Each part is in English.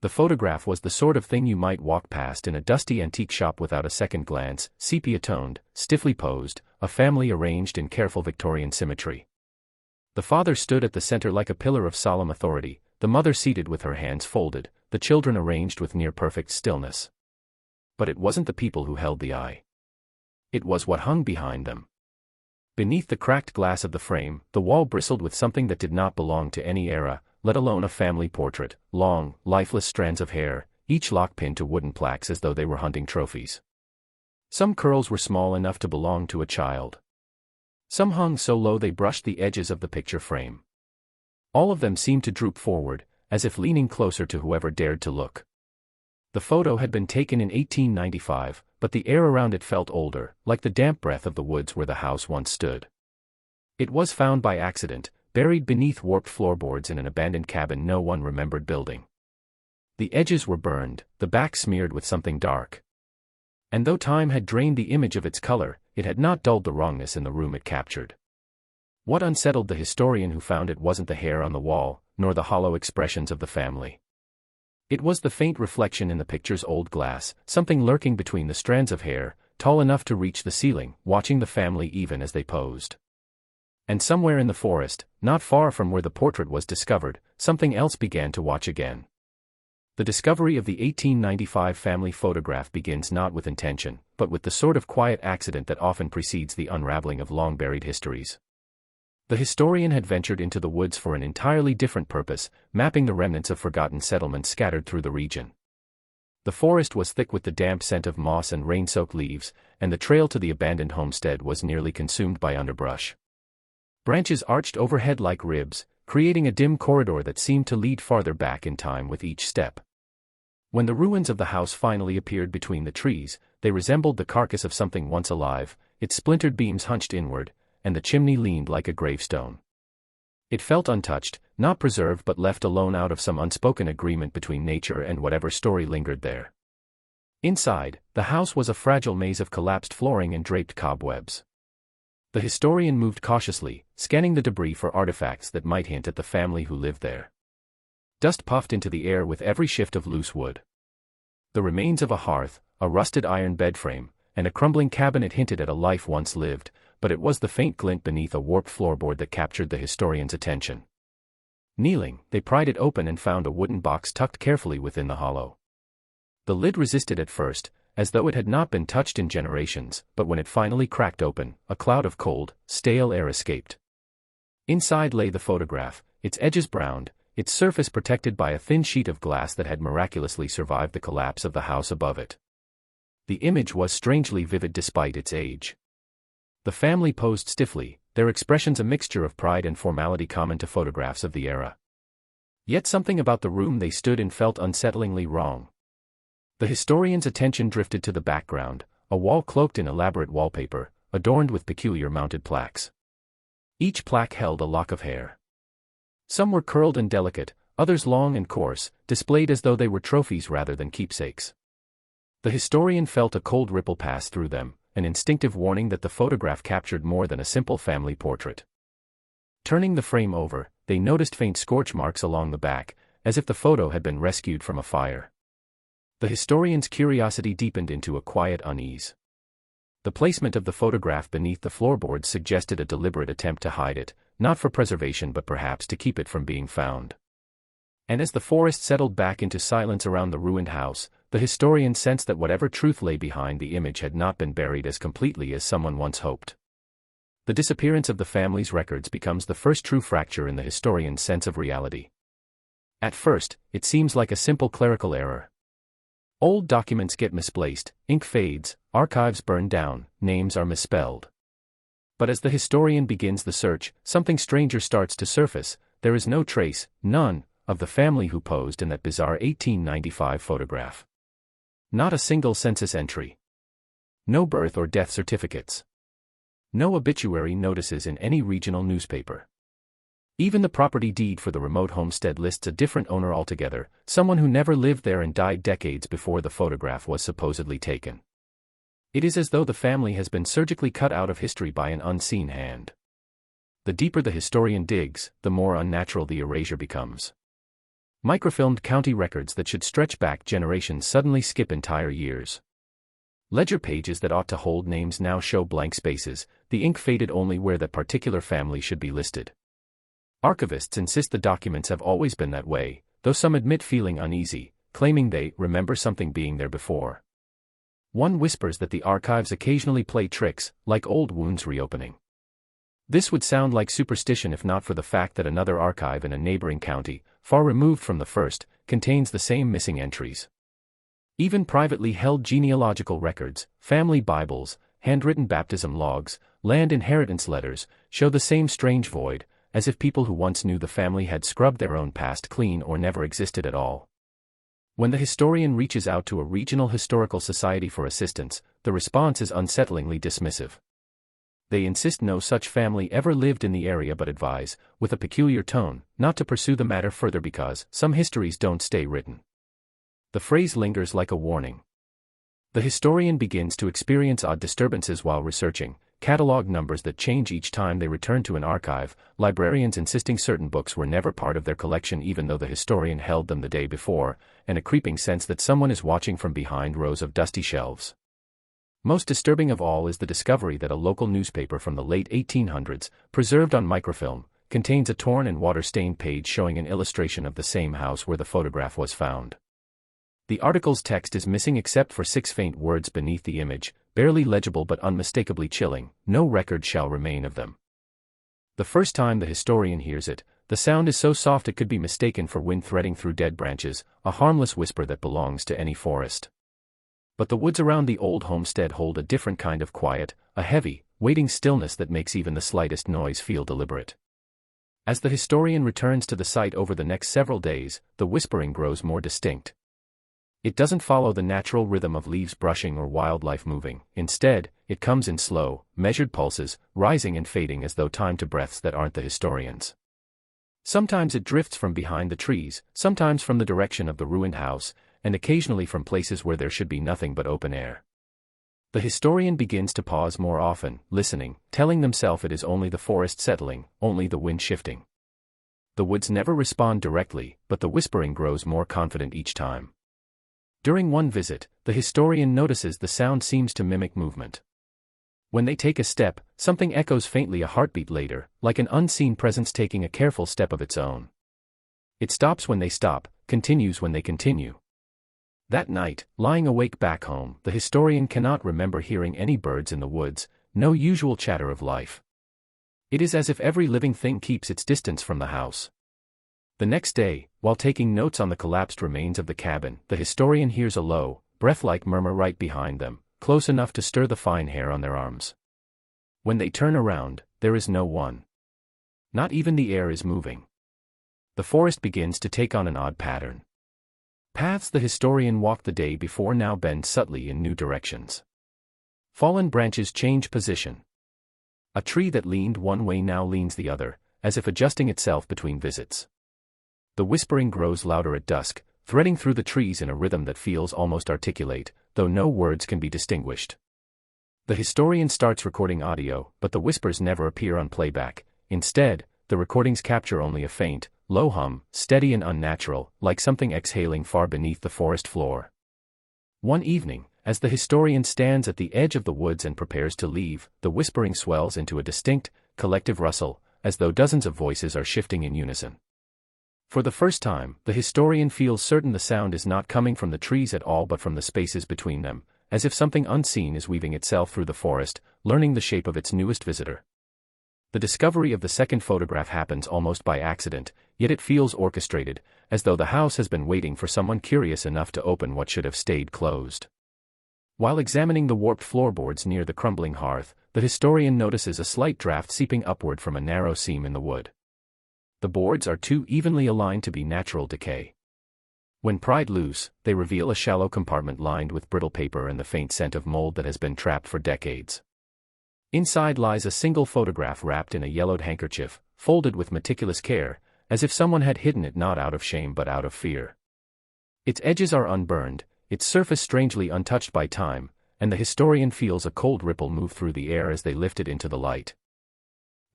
The photograph was the sort of thing you might walk past in a dusty antique shop without a second glance, sepia-toned, stiffly posed, a family arranged in careful Victorian symmetry. The father stood at the center like a pillar of solemn authority, the mother seated with her hands folded, the children arranged with near-perfect stillness. But it wasn't the people who held the eye. It was what hung behind them. Beneath the cracked glass of the frame, the wall bristled with something that did not belong to any era, let alone a family portrait, long, lifeless strands of hair, each lock pinned to wooden plaques as though they were hunting trophies. Some curls were small enough to belong to a child. Some hung so low they brushed the edges of the picture frame. All of them seemed to droop forward, as if leaning closer to whoever dared to look. The photo had been taken in 1895, but the air around it felt older, like the damp breath of the woods where the house once stood. It was found by accident, buried beneath warped floorboards in an abandoned cabin no one remembered building. The edges were burned, the back smeared with something dark. And though time had drained the image of its color, it had not dulled the wrongness in the room it captured. What unsettled the historian who found it wasn't the hair on the wall, nor the hollow expressions of the family. It was the faint reflection in the picture's old glass, something lurking between the strands of hair, tall enough to reach the ceiling, watching the family even as they posed. And somewhere in the forest, not far from where the portrait was discovered, something else began to watch again. The discovery of the 1895 family photograph begins not with intention, but with the sort of quiet accident that often precedes the unraveling of long-buried histories. The historian had ventured into the woods for an entirely different purpose, mapping the remnants of forgotten settlements scattered through the region. The forest was thick with the damp scent of moss and rain-soaked leaves, and the trail to the abandoned homestead was nearly consumed by underbrush. Branches arched overhead like ribs, creating a dim corridor that seemed to lead farther back in time with each step. When the ruins of the house finally appeared between the trees, they resembled the carcass of something once alive, its splintered beams hunched inward, and the chimney leaned like a gravestone. It felt untouched, not preserved but left alone out of some unspoken agreement between nature and whatever story lingered there. Inside, the house was a fragile maze of collapsed flooring and draped cobwebs. The historian moved cautiously, scanning the debris for artifacts that might hint at the family who lived there. Dust puffed into the air with every shift of loose wood. The remains of a hearth, a rusted iron bedframe, and a crumbling cabinet hinted at a life once lived, but it was the faint glint beneath a warped floorboard that captured the historian's attention. Kneeling, they pried it open and found a wooden box tucked carefully within the hollow. The lid resisted at first, as though it had not been touched in generations, but when it finally cracked open, a cloud of cold, stale air escaped. Inside lay the photograph, its edges browned, its surface protected by a thin sheet of glass that had miraculously survived the collapse of the house above it. The image was strangely vivid despite its age. The family posed stiffly, their expressions a mixture of pride and formality common to photographs of the era. Yet something about the room they stood in felt unsettlingly wrong. The historian's attention drifted to the background, a wall cloaked in elaborate wallpaper, adorned with peculiar mounted plaques. Each plaque held a lock of hair. Some were curled and delicate, others long and coarse, displayed as though they were trophies rather than keepsakes. The historian felt a cold ripple pass through them, an instinctive warning that the photograph captured more than a simple family portrait. Turning the frame over, they noticed faint scorch marks along the back, as if the photo had been rescued from a fire. The historian's curiosity deepened into a quiet unease. The placement of the photograph beneath the floorboards suggested a deliberate attempt to hide it, not for preservation but perhaps to keep it from being found. And as the forest settled back into silence around the ruined house, the historian sensed that whatever truth lay behind the image had not been buried as completely as someone once hoped. The disappearance of the family's records becomes the first true fracture in the historian's sense of reality. At first, it seems like a simple clerical error. Old documents get misplaced, ink fades, archives burn down, names are misspelled. But as the historian begins the search, something stranger starts to surface. There is no trace, none, of the family who posed in that bizarre 1895 photograph. Not a single census entry. No birth or death certificates. No obituary notices in any regional newspaper. Even the property deed for the remote homestead lists a different owner altogether, someone who never lived there and died decades before the photograph was supposedly taken. It is as though the family has been surgically cut out of history by an unseen hand. The deeper the historian digs, the more unnatural the erasure becomes. Microfilmed county records that should stretch back generations suddenly skip entire years. Ledger pages that ought to hold names now show blank spaces, the ink faded only where that particular family should be listed. Archivists insist the documents have always been that way, though some admit feeling uneasy, claiming they remember something being there before. One whispers that the archives occasionally play tricks, like old wounds reopening. This would sound like superstition if not for the fact that another archive in a neighboring county, far removed from the first, contains the same missing entries. Even privately held genealogical records, family Bibles, handwritten baptism logs, land inheritance letters, show the same strange void, as if people who once knew the family had scrubbed their own past clean or never existed at all. When the historian reaches out to a regional historical society for assistance, the response is unsettlingly dismissive. They insist no such family ever lived in the area but advise, with a peculiar tone, not to pursue the matter further because some histories don't stay written. The phrase lingers like a warning. The historian begins to experience odd disturbances while researching, catalog numbers that change each time they return to an archive, librarians insisting certain books were never part of their collection even though the historian held them the day before, and a creeping sense that someone is watching from behind rows of dusty shelves. Most disturbing of all is the discovery that a local newspaper from the late 1800s, preserved on microfilm, contains a torn and water-stained page showing an illustration of the same house where the photograph was found. The article's text is missing except for 6 faint words beneath the image, barely legible but unmistakably chilling, "No record shall remain of them." The first time the historian hears it, the sound is so soft it could be mistaken for wind threading through dead branches, a harmless whisper that belongs to any forest. But the woods around the old homestead hold a different kind of quiet, a heavy, waiting stillness that makes even the slightest noise feel deliberate. As the historian returns to the site over the next several days, the whispering grows more distinct. It doesn't follow the natural rhythm of leaves brushing or wildlife moving. Instead, it comes in slow, measured pulses, rising and fading as though timed to breaths that aren't the historian's. Sometimes it drifts from behind the trees, sometimes from the direction of the ruined house, and occasionally from places where there should be nothing but open air. The historian begins to pause more often, listening, telling himself it is only the forest settling, only the wind shifting. The woods never respond directly, but the whispering grows more confident each time. During one visit, the historian notices the sound seems to mimic movement. When they take a step, something echoes faintly a heartbeat later, like an unseen presence taking a careful step of its own. It stops when they stop, continues when they continue. That night, lying awake back home, the historian cannot remember hearing any birds in the woods, no usual chatter of life. It is as if every living thing keeps its distance from the house. The next day, while taking notes on the collapsed remains of the cabin, the historian hears a low, breath-like murmur right behind them, close enough to stir the fine hair on their arms. When they turn around, there is no one. Not even the air is moving. The forest begins to take on an odd pattern. Paths the historian walked the day before now bend subtly in new directions. Fallen branches change position. A tree that leaned one way now leans the other, as if adjusting itself between visits. The whispering grows louder at dusk, threading through the trees in a rhythm that feels almost articulate, though no words can be distinguished. The historian starts recording audio, but the whispers never appear on playback. Instead, the recordings capture only a faint, low hum, steady and unnatural, like something exhaling far beneath the forest floor. One evening, as the historian stands at the edge of the woods and prepares to leave, the whispering swells into a distinct, collective rustle, as though dozens of voices are shifting in unison. For the first time, the historian feels certain the sound is not coming from the trees at all but from the spaces between them, as if something unseen is weaving itself through the forest, learning the shape of its newest visitor. The discovery of the second photograph happens almost by accident, yet it feels orchestrated, as though the house has been waiting for someone curious enough to open what should have stayed closed. While examining the warped floorboards near the crumbling hearth, the historian notices a slight draft seeping upward from a narrow seam in the wood. The boards are too evenly aligned to be natural decay. When pried loose, they reveal a shallow compartment lined with brittle paper and the faint scent of mold that has been trapped for decades. Inside lies a single photograph wrapped in a yellowed handkerchief, folded with meticulous care, as if someone had hidden it not out of shame but out of fear. Its edges are unburned, its surface strangely untouched by time, and the historian feels a cold ripple move through the air as they lift it into the light.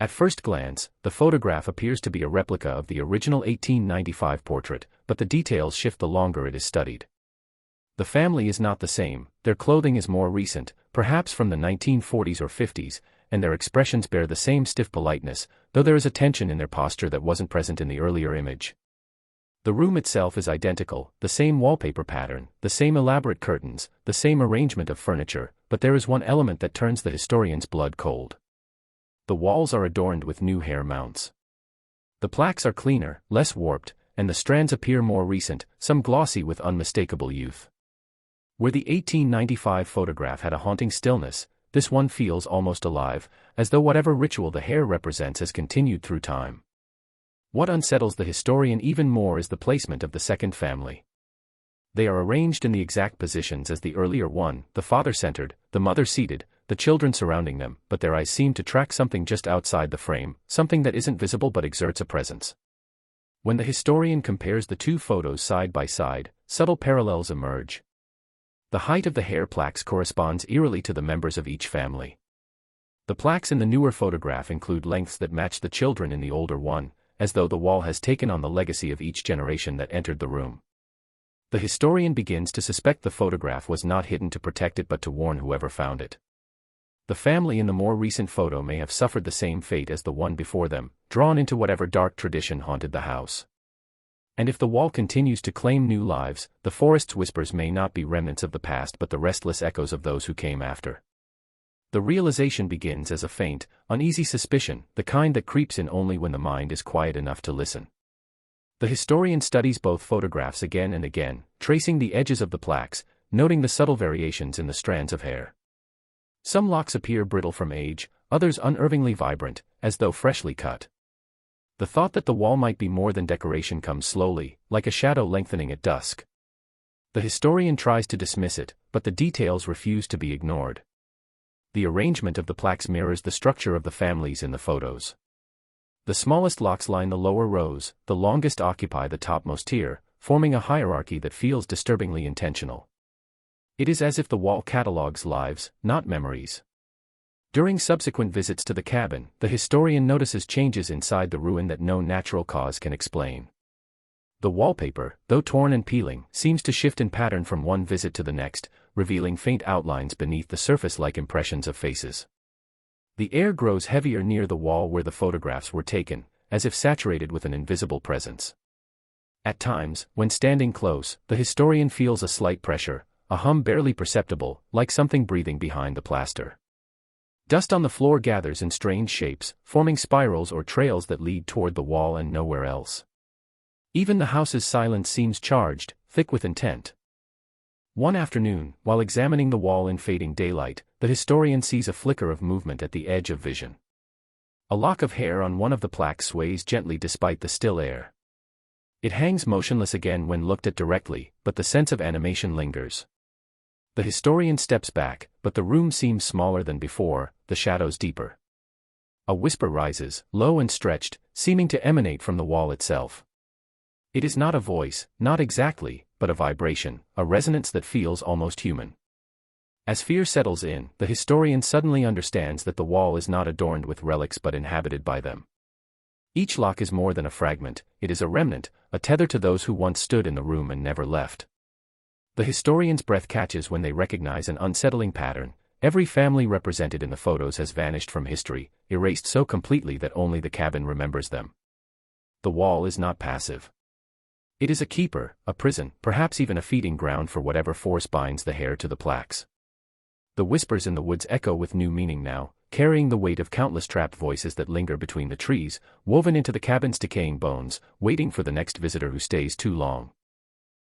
At first glance, the photograph appears to be a replica of the original 1895 portrait, but the details shift the longer it is studied. The family is not the same, their clothing is more recent, perhaps from the 1940s or 50s, and their expressions bear the same stiff politeness, though there is a tension in their posture that wasn't present in the earlier image. The room itself is identical, the same wallpaper pattern, the same elaborate curtains, the same arrangement of furniture, but there is one element that turns the historian's blood cold. The walls are adorned with new hair mounts. The plaques are cleaner, less warped, and the strands appear more recent, some glossy with unmistakable youth. Where the 1895 photograph had a haunting stillness, this one feels almost alive, as though whatever ritual the hair represents has continued through time. What unsettles the historian even more is the placement of the second family. They are arranged in the exact positions as the earlier one, the father centered, the mother seated, the children surrounding them, but their eyes seem to track something just outside the frame, something that isn't visible but exerts a presence. When the historian compares the two photos side by side, subtle parallels emerge. The height of the hair plaques corresponds eerily to the members of each family. The plaques in the newer photograph include lengths that match the children in the older one, as though the wall has taken on the legacy of each generation that entered the room. The historian begins to suspect the photograph was not hidden to protect it but to warn whoever found it. The family in the more recent photo may have suffered the same fate as the one before them, drawn into whatever dark tradition haunted the house. And if the wall continues to claim new lives, the forest's whispers may not be remnants of the past but the restless echoes of those who came after. The realization begins as a faint, uneasy suspicion, the kind that creeps in only when the mind is quiet enough to listen. The historian studies both photographs again and again, tracing the edges of the plaques, noting the subtle variations in the strands of hair. Some locks appear brittle from age, others unervingly vibrant, as though freshly cut. The thought that the wall might be more than decoration comes slowly, like a shadow lengthening at dusk. The historian tries to dismiss it, but the details refuse to be ignored. The arrangement of the plaques mirrors the structure of the families in the photos. The smallest locks line the lower rows, the longest occupy the topmost tier, forming a hierarchy that feels disturbingly intentional. It is as if the wall catalogues lives, not memories. During subsequent visits to the cabin, the historian notices changes inside the ruin that no natural cause can explain. The wallpaper, though torn and peeling, seems to shift in pattern from one visit to the next, revealing faint outlines beneath the surface like impressions of faces. The air grows heavier near the wall where the photographs were taken, as if saturated with an invisible presence. At times, when standing close, the historian feels a slight pressure, a hum barely perceptible, like something breathing behind the plaster. Dust on the floor gathers in strange shapes, forming spirals or trails that lead toward the wall and nowhere else. Even the house's silence seems charged, thick with intent. One afternoon, while examining the wall in fading daylight, the historian sees a flicker of movement at the edge of vision. A lock of hair on one of the plaques sways gently despite the still air. It hangs motionless again when looked at directly, but the sense of animation lingers. The historian steps back, but the room seems smaller than before, the shadows deeper. A whisper rises, low and stretched, seeming to emanate from the wall itself. It is not a voice, not exactly, but a vibration, a resonance that feels almost human. As fear settles in, the historian suddenly understands that the wall is not adorned with relics but inhabited by them. Each lock is more than a fragment, it is a remnant, a tether to those who once stood in the room and never left. The historian's breath catches when they recognize an unsettling pattern. Every family represented in the photos has vanished from history, erased so completely that only the cabin remembers them. The wall is not passive. It is a keeper, a prison, perhaps even a feeding ground for whatever force binds the hair to the plaques. The whispers in the woods echo with new meaning now, carrying the weight of countless trapped voices that linger between the trees, woven into the cabin's decaying bones, waiting for the next visitor who stays too long.